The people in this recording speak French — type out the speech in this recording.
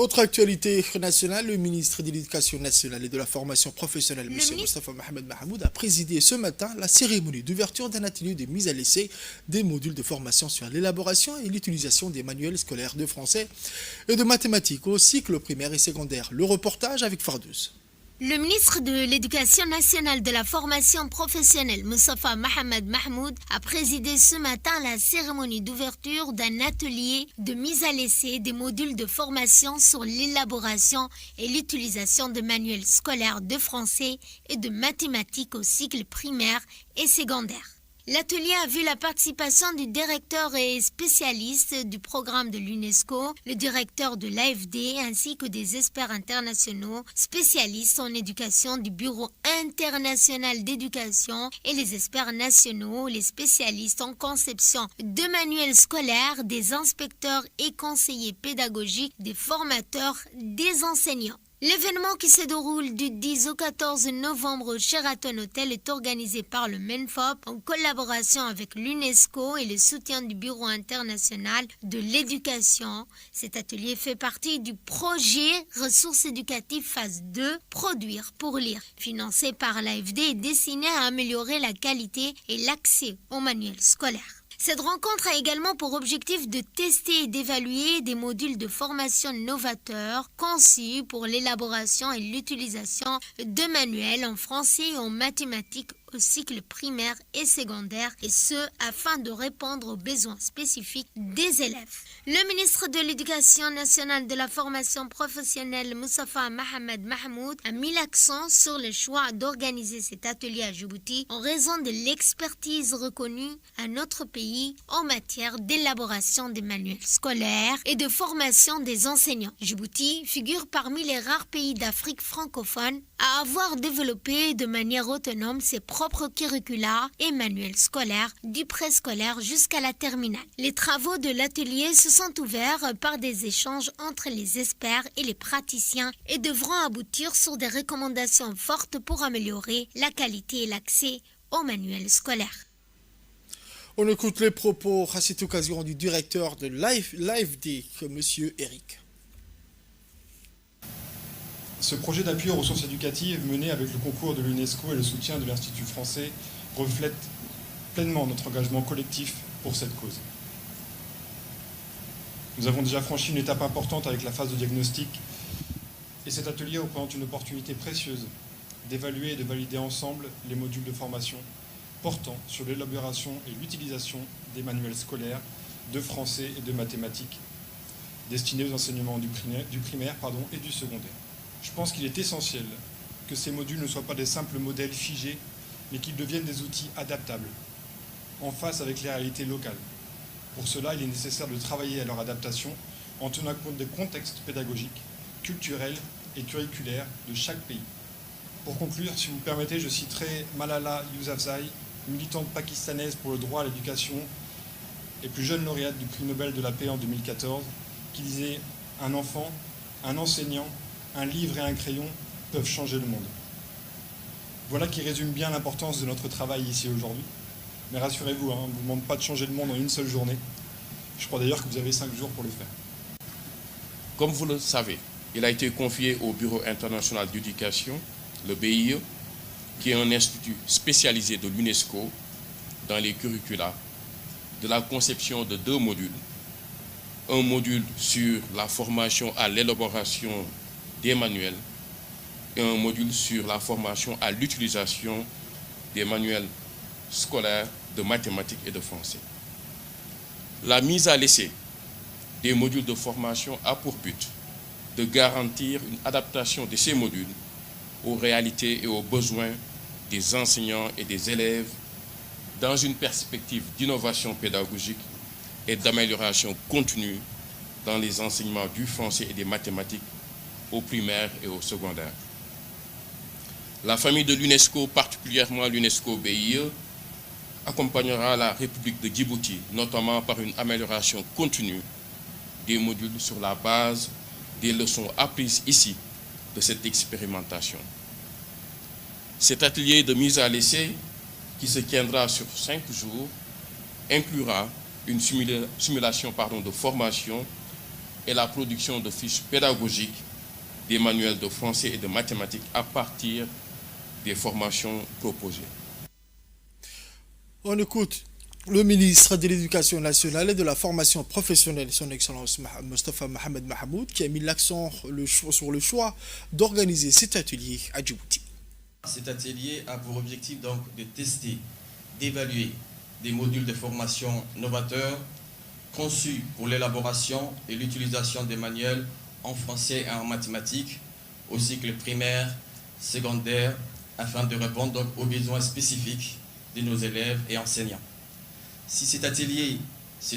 Autre actualité nationale, le ministre de l'Éducation nationale et de la formation professionnelle, M. Moustapha Mohamed Mahmoud, a présidé ce matin la cérémonie d'ouverture d'un atelier de mise à l'essai des modules de formation sur l'élaboration et l'utilisation des manuels scolaires de français et de mathématiques au cycle primaire et secondaire. Le reportage avec Fardouz. Le ministre de l'Éducation nationale de la formation professionnelle, Moustapha Mohamed Mahmoud, a présidé ce matin la cérémonie d'ouverture d'un atelier de mise à l'essai des modules de formation sur l'élaboration et l'utilisation de manuels scolaires de français et de mathématiques au cycle primaire et secondaire. L'atelier a vu la participation du directeur et spécialiste du programme de l'UNESCO, le directeur de l'AFD ainsi que des experts internationaux spécialistes en éducation du Bureau international d'éducation et les experts nationaux, les spécialistes en conception de manuels scolaires, des inspecteurs et conseillers pédagogiques, des formateurs, des enseignants. L'événement qui se déroule du 10 au 14 novembre au Sheraton Hotel est organisé par le MENFOP en collaboration avec l'UNESCO et le soutien du Bureau international de l'éducation. Cet atelier fait partie du projet Ressources éducatives phase 2, Produire pour lire, financé par l'AFD et destiné à améliorer la qualité et l'accès aux manuels scolaires. Cette rencontre a également pour objectif de tester et d'évaluer des modules de formation novateurs conçus pour l'élaboration et l'utilisation de manuels en français et en mathématiques au cycle primaire et secondaire, et ce, afin de répondre aux besoins spécifiques des élèves. Le ministre de l'Éducation nationale de la formation professionnelle, Moustapha Mohamed Mahmoud, a mis l'accent sur le choix d'organiser cet atelier à Djibouti en raison de l'expertise reconnue à notre pays en matière d'élaboration des manuels scolaires et de formation des enseignants. Djibouti figure parmi les rares pays d'Afrique francophone à avoir développé de manière autonome ses propres curricula et manuels scolaires du préscolaire jusqu'à la terminale. Les travaux de l'atelier se sont ouverts par des échanges entre les experts et les praticiens et devront aboutir sur des recommandations fortes pour améliorer la qualité et l'accès aux manuels scolaires. On écoute les propos à cette occasion du directeur de l'AFD, M. Eric. Ce projet d'appui aux ressources éducatives mené avec le concours de l'UNESCO et le soutien de l'Institut français reflète pleinement notre engagement collectif pour cette cause. Nous avons déjà franchi une étape importante avec la phase de diagnostic et cet atelier représente une opportunité précieuse d'évaluer et de valider ensemble les modules de formation portant sur l'élaboration et l'utilisation des manuels scolaires de français et de mathématiques destinés aux enseignements du primaire et du secondaire. Je pense qu'il est essentiel que ces modules ne soient pas des simples modèles figés, mais qu'ils deviennent des outils adaptables, en phase avec les réalités locales. Pour cela, il est nécessaire de travailler à leur adaptation en tenant compte des contextes pédagogiques, culturels et curriculaires de chaque pays. Pour conclure, si vous permettez, je citerai Malala Yousafzai, militante pakistanaise pour le droit à l'éducation et plus jeune lauréate du prix Nobel de la paix en 2014, qui disait « Un enfant, un enseignant, un livre et un crayon peuvent changer le monde ». Voilà qui résume bien l'importance de notre travail ici aujourd'hui. Mais rassurez-vous, on ne vous demande pas de changer le monde en une seule journée. Je crois d'ailleurs que vous avez 5 jours pour le faire. Comme vous le savez, il a été confié au Bureau international d'éducation, le BIE, qui est un institut spécialisé de l'UNESCO dans les curricula, de la conception de 2 modules. Un module sur la formation à l'élaboration des manuels et un module sur la formation à l'utilisation des manuels scolaires de mathématiques et de français. La mise à l'essai des modules de formation a pour but de garantir une adaptation de ces modules aux réalités et aux besoins des enseignants et des élèves dans une perspective d'innovation pédagogique et d'amélioration continue dans les enseignements du français et des mathématiques au primaire et au secondaire. La famille de l'UNESCO, particulièrement l'UNESCO BIE, accompagnera la République de Djibouti, notamment par une amélioration continue des modules sur la base des leçons apprises ici de cette expérimentation. Cet atelier de mise à l'essai, qui se tiendra sur 5 jours, inclura une simulation de formation et la production de fiches pédagogiques, des manuels de français et de mathématiques à partir des formations proposées. On écoute le ministre de l'Éducation nationale et de la formation professionnelle, son Excellence Mostafa Mohamed Mahmoud, qui a mis l'accent sur le choix d'organiser cet atelier à Djibouti. Cet atelier a pour objectif donc de tester, d'évaluer des modules de formation novateurs conçus pour l'élaboration et l'utilisation des manuels en français et en mathématiques au cycle primaire, secondaire, afin de répondre donc aux besoins spécifiques de nos élèves et enseignants. Si cet atelier se